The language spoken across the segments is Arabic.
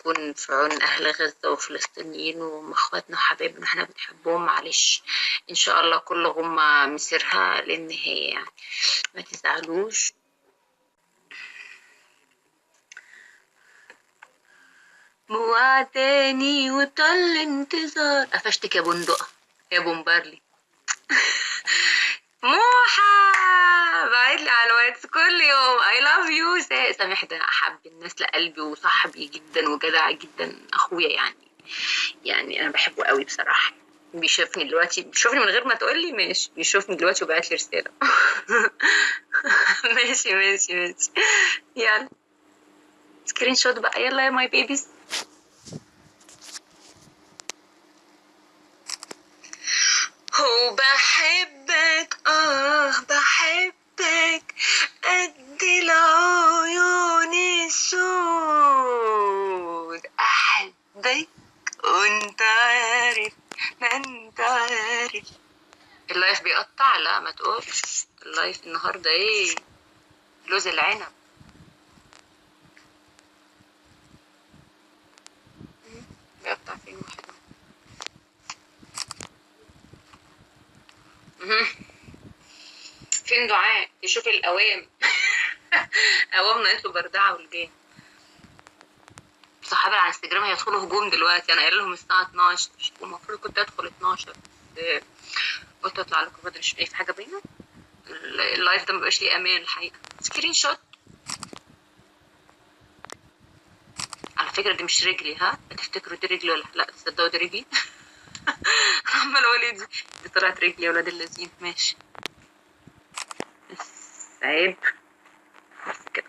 يكون في عون أهل غزة وفلسطينيين وإخواتنا وحبايبنا احنا بنحبهم. معلش إن شاء الله كل غمة مسيرها للنهاية يعني، ما تزعلوش. موعداني وطل انتظار. قفشتك يا بندقة يا بومبارلي. موحة بعتلي على الواتس كل يوم I love you. سامح ده أحب الناس لقلبي وصاحبي جدا وجدع جدا، أخويا يعني أنا بحبه قوي بصراحة. بيشوفني دلوقتي، بيشوفني من غير ما تقولي ماشي، بيشوفني دلوقتي وبعت لي رسالة. ماشي ماشي ماشي. يلا سكرين شوت بقى، يلا يا ماي بيبيز. هو بحبك بحبك قد العيون السود، أحبك وانت عارف، ما انت عارف. اللايف بيقطع؟ لا ما تقولش اللايف النهارده ايه، لوز العنب. بيقطع فين واحد؟ فين دعاء يشوف الأوام؟ أوامنا انتوا بردعة والجاي. صحابي على انستجرام هيدخلوا هجوم دلوقتي، انا قايل لهم الساعة 12 والمفروض كنت ادخل 12 بس قلت اطلع لكم بدري. مش في حاجة باينة، اللايف ده مبقاش ليه امان الحقيقة. سكرين شوت. على فكرة دي مش رجلي، ها تفتكروا دي رجلي ولا لا؟ تصدقوا دي رجلي. عمال اقول دي طلعت رجلي يا ولاد اللذين. ماشي بس عيب بس كده.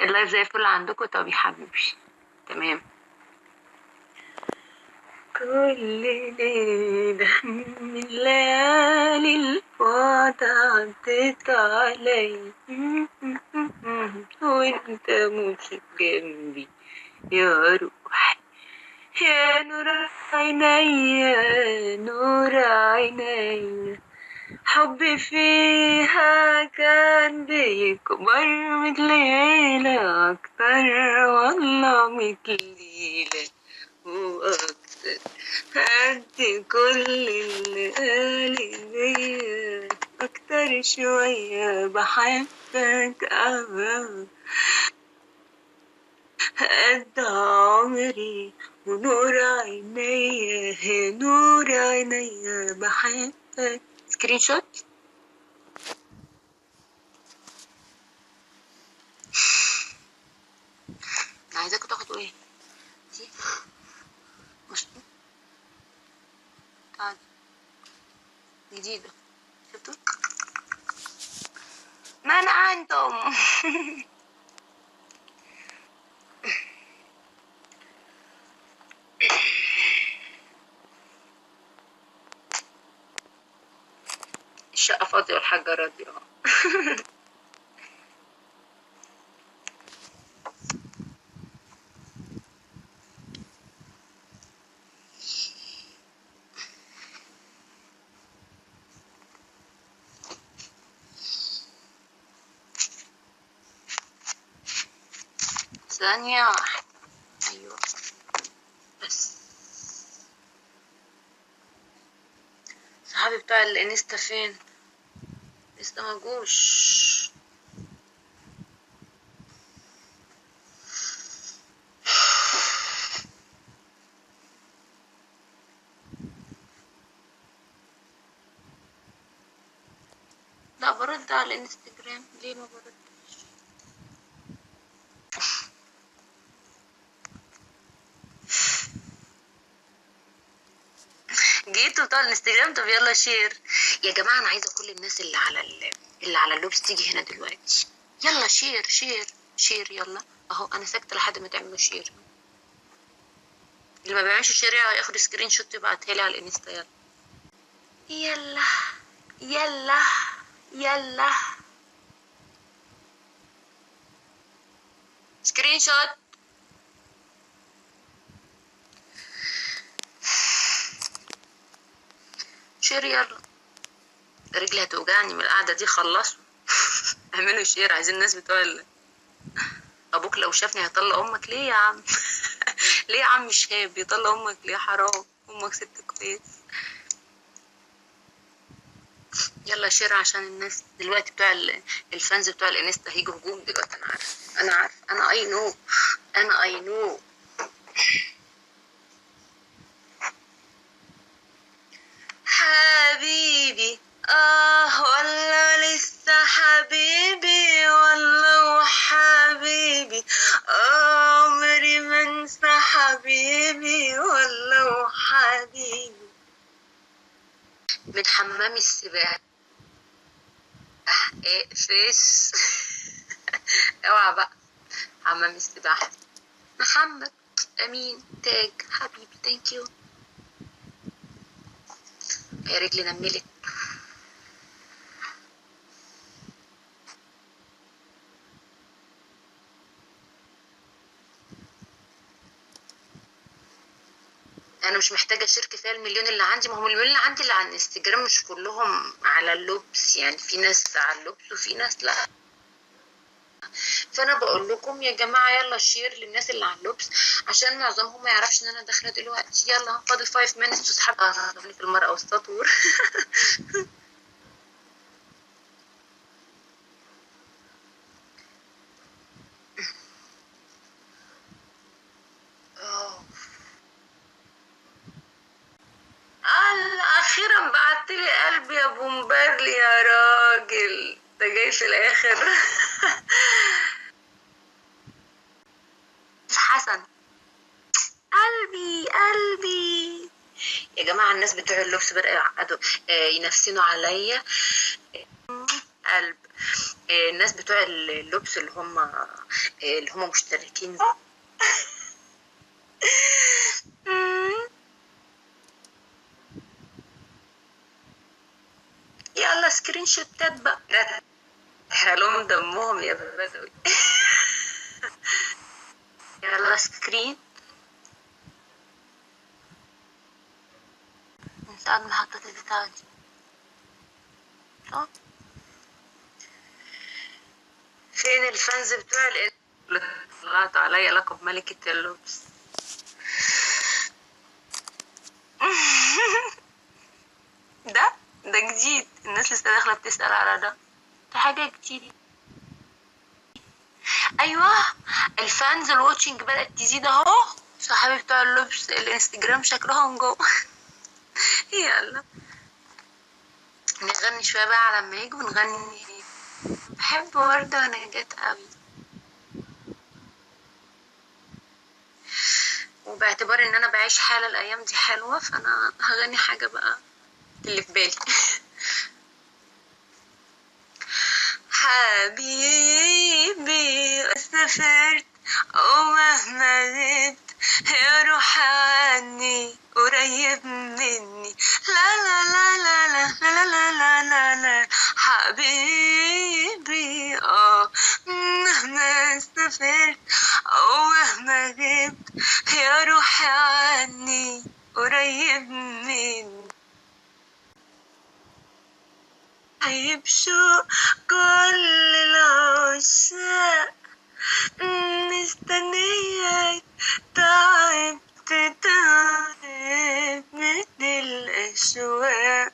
اللايف زي الفل عندكم؟ طب يا حبيبي تمام. كل ليلة من ليالي الوعد عدت علي وانت مش جنبي يا روحي، يا نور عينيا نور عينيا. حبي فيها كان بيكبر مثل ليلة أكتر، والله مثل ليلة وأكتر. قد كل اللي قالي بيا أكتر شوية بحبك قد عمري ونور عينيا نور عينيا بحبك. سكرين شوت. انا عايزاكوا تاخدوا ايه دي، مش تعالي جديدة، شفتوا ما انا عندهم. الشقة فاضية والحاجة راضية. ثانية واحدة. ايوه بس صحابي بتوع الانستا فين؟ لسه ما جوش. لا برد على الانستجرام، ليه ما برد؟ جيتوا بتوع الانستجرام؟ طب يلا شير يا جماعة. انا عايزة كل الناس اللي على اللوبس تيجي هنا دلوقتي. يلا شير شير شير يلا. اهو انا ساكتة لحد ما تعملوا شير. اللي ما بيعملش شير ياخد سكرين شوت يبعتها لي على الانستا. يلا يلا يلا يلا سكرين شوت. شير يلا. رجلي هتوجعني من القعدة دي، خلصوا. اعملوا شير، عايزين الناس بتوع ابوك لو شافني هيطلق امك. ليه يا عم؟ ليه يا عم شهاب يطلق امك ليه؟ حرام، امك ست كويس. يلا شير عشان الناس دلوقتي بتوع الفانز بتوع الانستا هيجوا هجوم دلوقتي. انا عارف انا اي نو، انا اي نو. حبيبي والله لسه حبيبي، والله وحبيبي عمري ما انسى حبيبي، والله وحبيبي. من حمام السباحة. اقفش. اوعى بقى. حمام السباحة محمد امين تاج حبيبي، ثانك يو. يا رجلي نملت. انا مش محتاجه شركه فيها المليون اللي عندي، ما هم المليون اللي عندي اللي على الانستجرام مش كلهم على اللبس، يعني في ناس على اللبس وفي ناس لا. فانا بقول لكم يا جماعه يلا شير للناس اللي على اللبس عشان معظمهم ما يعرفش ان انا داخله دلوقتي. يلا فاضل 5 minutes وسحب في المرأة والسطور. اخيرا بعتلي قلبي يا بومبارلي يا راجل، ده جاي في الاخر. حسن قلبي. يا جماعة الناس بتوع اللبس بدأوا يعقدوا، ينفسنوا عليا. قلب. الناس بتوع اللبس اللي هم مشتركين. يلا سكرين شوتات بقى. حلوم دمهم يا بدوي. يلا سكرين من ساعة ما حطيت البتاعة دي. فين الفانز بتوع طلعت عليا لقب ملكة اللبس. ده جديد، الناس لسه داخلة بتسأل على ده حاجة جديدة. ايوه الفانز الواتشنج بدأت تزيد اهو. صحابي بتوع اللبس الانستجرام شكلهم جو. يلا نغني شوية بقى على ما يجوا ونغني. بحب وردة ونجاة قوي، وباعتبار ان انا بعيش حالة الايام دي حلوة فانا هغني حاجة بقى اللي في بالي. حبيبي سافرت ومهما غبت يا روح عني قريب مني. لا لا لا لا لا لا لا لا لا لا. حبيبي مهما سافرت ومهما غبت يا روح عني قريب مني. هيبشوا كل العشاق مستنياك. تعبت من الأشواق.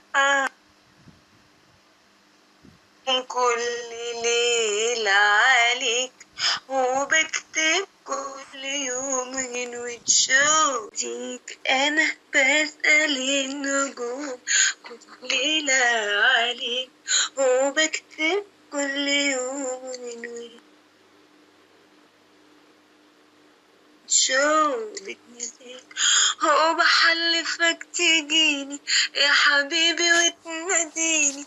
كل ليلة عليك وبكتب كل يوم وتشوفك. أنا بسأل النجوم كل ليلة عليك وبكتب كل يوم وتشوفك نسيك. وبحلفك تجيني يا حبيبي وتناديني.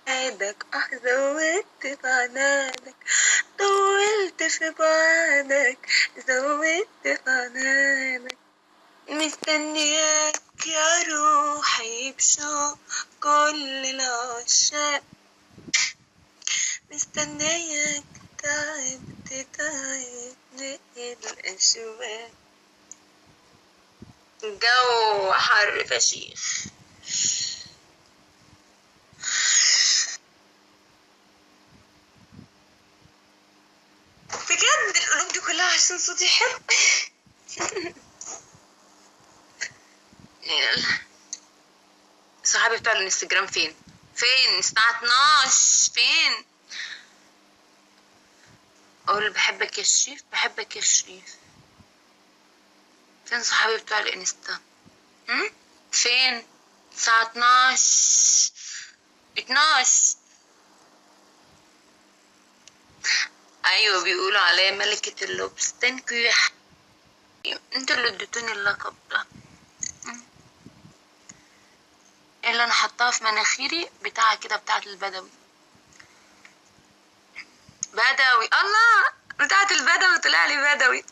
بعدك زودت في عنادك، طولت في بعدك زودت في عنادك. مستنياك يا روحي بشوق كل العشاق. مستنياك تعبت من الأشواق. الجو حر فشيخ. كلها عشان صوتي حلو. يلا. صحابي بتوع الانستجرام فين؟ فين الساعة 12؟ فين؟ اقول بحبك يا شريف، بحبك يا شريف. فين صحابي بتوع الانستا؟ فين؟ الساعة 12. 12. ايوه بيقولوا عليا ملكة اللبس. ثانك يو يا حبيبي، انتوا اللي اديتوني اللقب ده. اللي انا حطاها في مناخيري بتاعة كده، بتاعة البدوي. بدوي الله، بتاعة البدوي طلع لي بدوي.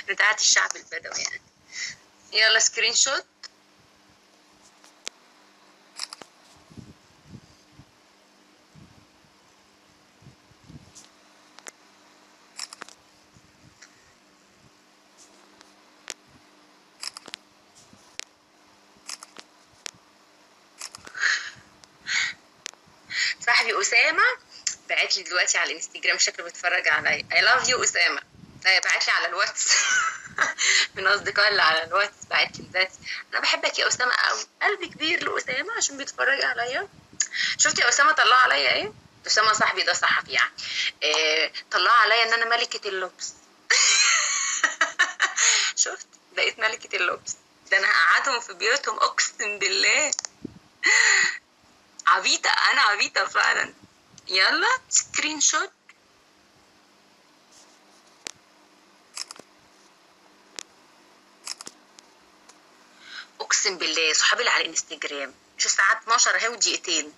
بتاعة الشعب البدوي يعني. يلا سكرين شوت. صاحبي أسامة بعت لي دلوقتي على الانستجرام، شكله بيتفرج عليا. I love you أسامة. بعت لي على الواتس. من أصدقائي اللي على الواتس بعت لي دلوقتي: أنا بحبك يا أسامة قوي. قلبي كبير لأسامة عشان بيتفرج عليا. شفت يا أسامة طلع عليا إيه؟ أسامة صاحبي ده صحفي يعني. طلع عليا إن أنا ملكة اللبس. شفت؟ بقيت ملكة اللبس. ده أنا هقعدهم في بيوتهم أقسم بالله. عبيطة، أنا عبيطة فعلا. يلا سكرين شوت. اقسم بالله صحابي اللي على الانستجرام شو الساعه 12 اهي ودقيقتين.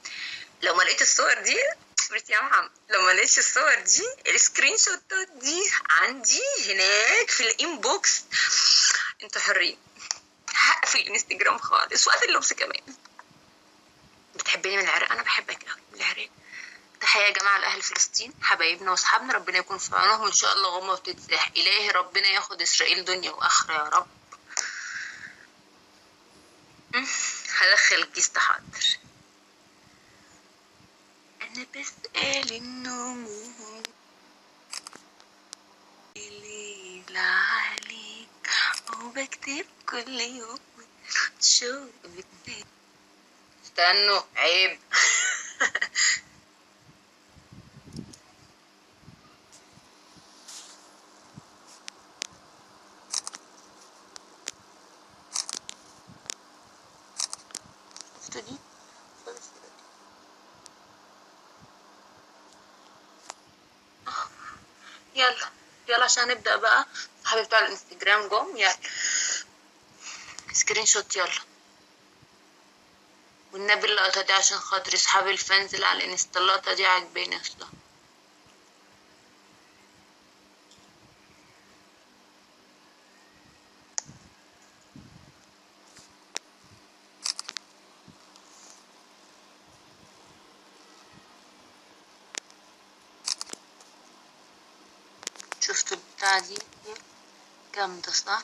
لو ما لقيت الصور دي، ميرسي يا محمد، لو ما لقيتش الصور دي السكرين شوتات دي عندي هناك في الانبوكس. انتوا حرين. هقفل الانستجرام خالص وقفل اللبس كمان. بتحبني من العراق؟ انا بحبك قوي من العراق. تحية يا جماعة لأهل فلسطين حبايبنا وأصحابنا، ربنا يكون في عونهم وإن شاء الله غمة وتتزاح. إلهي ربنا ياخد إسرائيل دنيا وآخرة يا رب. هدخل الكيس حاضر. أنا بسأل النمو الليل عليك وبكتب كل يوم شو بدي. استنوا عيب. شفتوا دي؟ يلا يلا عشان نبدأ بقى. صحابي بتوع الانستجرام جم. يلا سكرين شوت يلا. والنبي اللقطة دي عشان خاطري صحابي الفانز اللي على الانستا، اللقطة دي عجباني اصلا. شفتوا البتاعة دي جامدة صح؟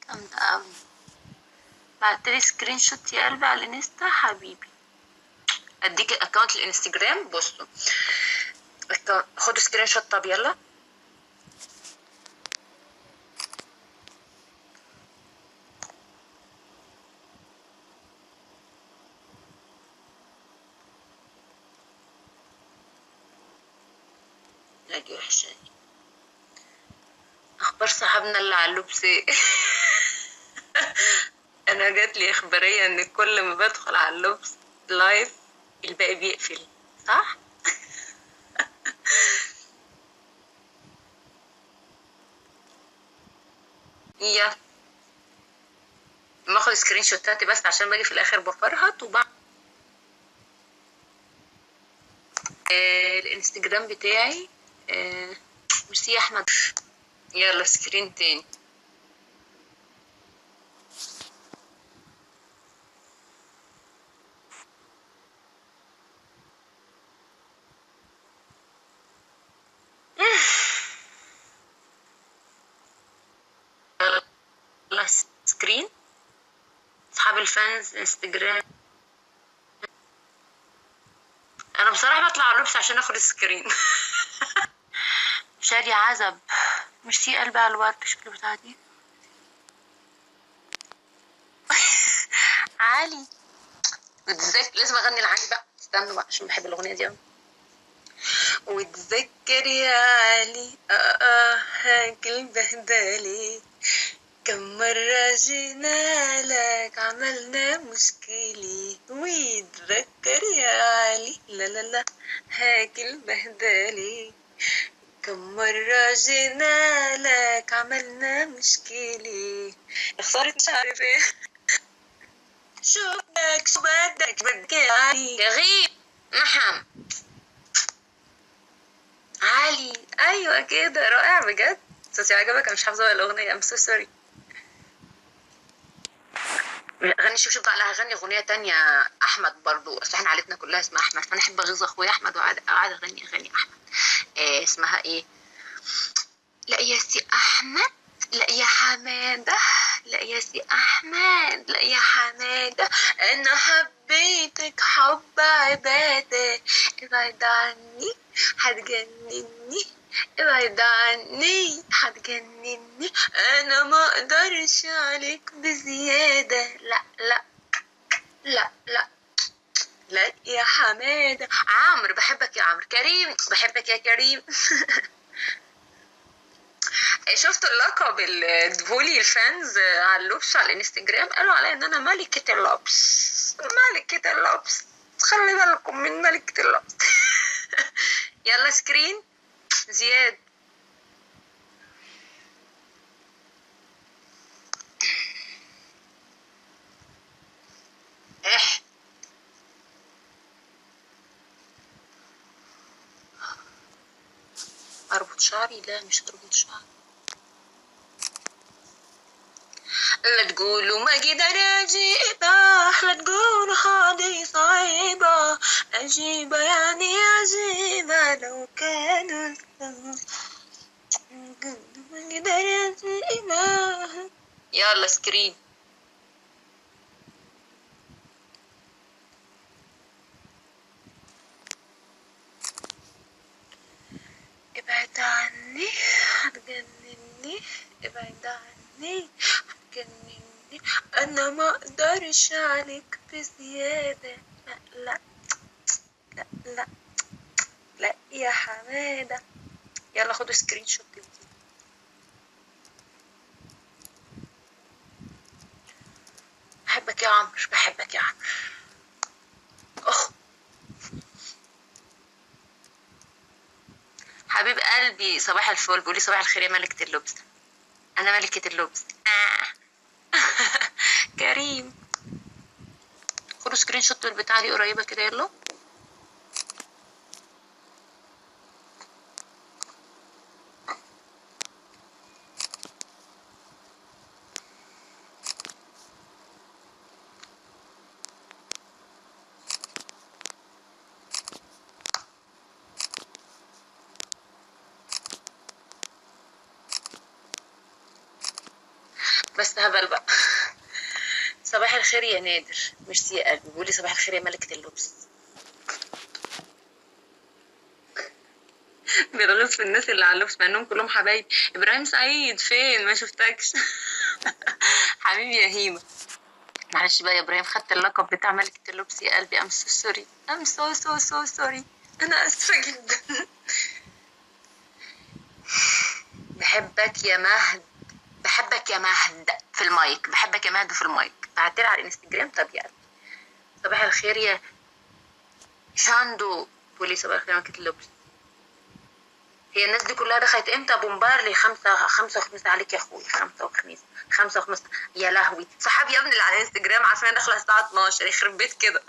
جامدة اوي. بعتلي سكرين شوت يا قلبي على الانستا حبيبي. اديك اكونت الانستجرام. بصوا خدوا سكرين شوت. طب يلا. لا دي وحشة. اخبار صاحبنا اللي على اللبس ايه؟ انا جات لي اخباريه ان كل ما بدخل على اللبس لايف الباقي بيقفل صح. يا باخد سكرين شوتاتي بس عشان باجي في الاخر بفرهط وبعد. الانستجرام بتاعي. ميرسي يا احمد. يلا سكرين تاني. يلا سكرين. اصحاب الفانز انستجرام. انا بصراحه بطلع على لبس عشان اخد سكرين. شادي عزب، ميرسي قلبي على الورد، شكله بتاعتي. علي وتذكر، لازم اغني لعلي بقى، استنوا بقى عشان بحب الاغنيه دي قوي. وتذكر يا علي هاك البهدلة، كم مرة جينا لك عملنا مشكلة. ويتذكر يا علي لا لا لا هاك البهدلة، كم مرة جينا لك عملنا مشكلة. خسارة مش عارف ايه. شو بدك يا علي يا غيب نحم. علي ايوه كده رائع بجد. صوتي عجبك؟ انا مش حافظه الاغنيه، ام سو سوري. غني شوف بقى، لا هغني اغنيه تانية احمد برضو، اصل احنا عيلتنا كلها اسمها احمد، فانا احب اغيظ اخويا احمد وقاعد اغني اغاني احمد. اسمها ايه؟ لا يا سي احمد، لا يا حماده، لا يا سي احمد، لا يا حماده، انا حبيتك حب عباده، ابعد عني هتجنني، ابعد عني هتجنني، انا ما اقدرش عليك بزياده. لا لا لا لا لا يا حماده. عمرو بحبك يا عمرو. كريم بحبك يا كريم. شفت اللقب اللي ادهولي الفانز على اللبس على الانستجرام؟ قالوا عليا ان انا ملكة اللبس، ملكة اللبس، خلي بالكم من ملكة اللبس. يلا سكرين زياد. اح اربط شعري؟ لا مش هربط شعري. لا تقولوا ما قدر اجيبه، لا تقولوا هذه صعيبة، عجيبة يعني عجيبة لو كانوا ما قدر اجيبه. يلا سكرين. ابعد عني هتجنني، ابعد عني هتجنني، انا ما اقدرش عليك بزيادة. لا لا لا لا لا يا حمادة. يلا خدوا سكرين شوت. بحبك يا عمرو، بحبك يا عمرو. اخ حبيب قلبي صباح الفل، بيقولي صباح الخير يا ملكة اللبس. انا ملكة اللبس. كريم خدوا سكرين شوت البتاعة دي قريبة كده. يلا بس هبل بقى. صباح الخير يا نادر، ميرسي يا قلبي. بيقولي صباح الخير يا ملكة اللبس. بيرغب في الناس اللي على اللبس مع انهم كلهم حبايبي. ابراهيم سعيد فين؟ ما شفتكش. حبيبي يا هيما. معلش بقى يا ابراهيم، خدت اللقب بتاع ملكة اللبس يا قلبي. ام سو سوري، ام سو سوري، انا اسفة جدا. بحبك يا مهد، بحبك يا مهد في المايك، بحبك يا مهد في المايك. بعتلي على الانستجرام. طب يا قلبي صباح الخير يا شاندو. بولي صباح الخير يا ملكة اللبس. هي الناس دي كلها دخلت امتى؟ بومبارلي خمسة وخميس عليك يا اخوي، خمسة وخميس. يا لهوي صحابي يا ابني اللي على الانستجرام عارفين انا داخله الساعه 12، يخرب بيت كده.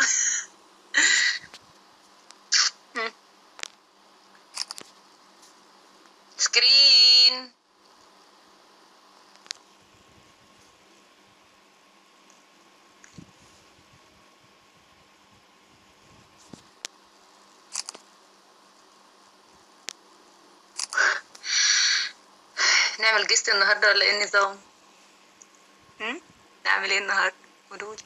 سكرين. نعمل جست النهارده ولا ايه النظام؟ نعمل ايه النهارده؟ قولولي.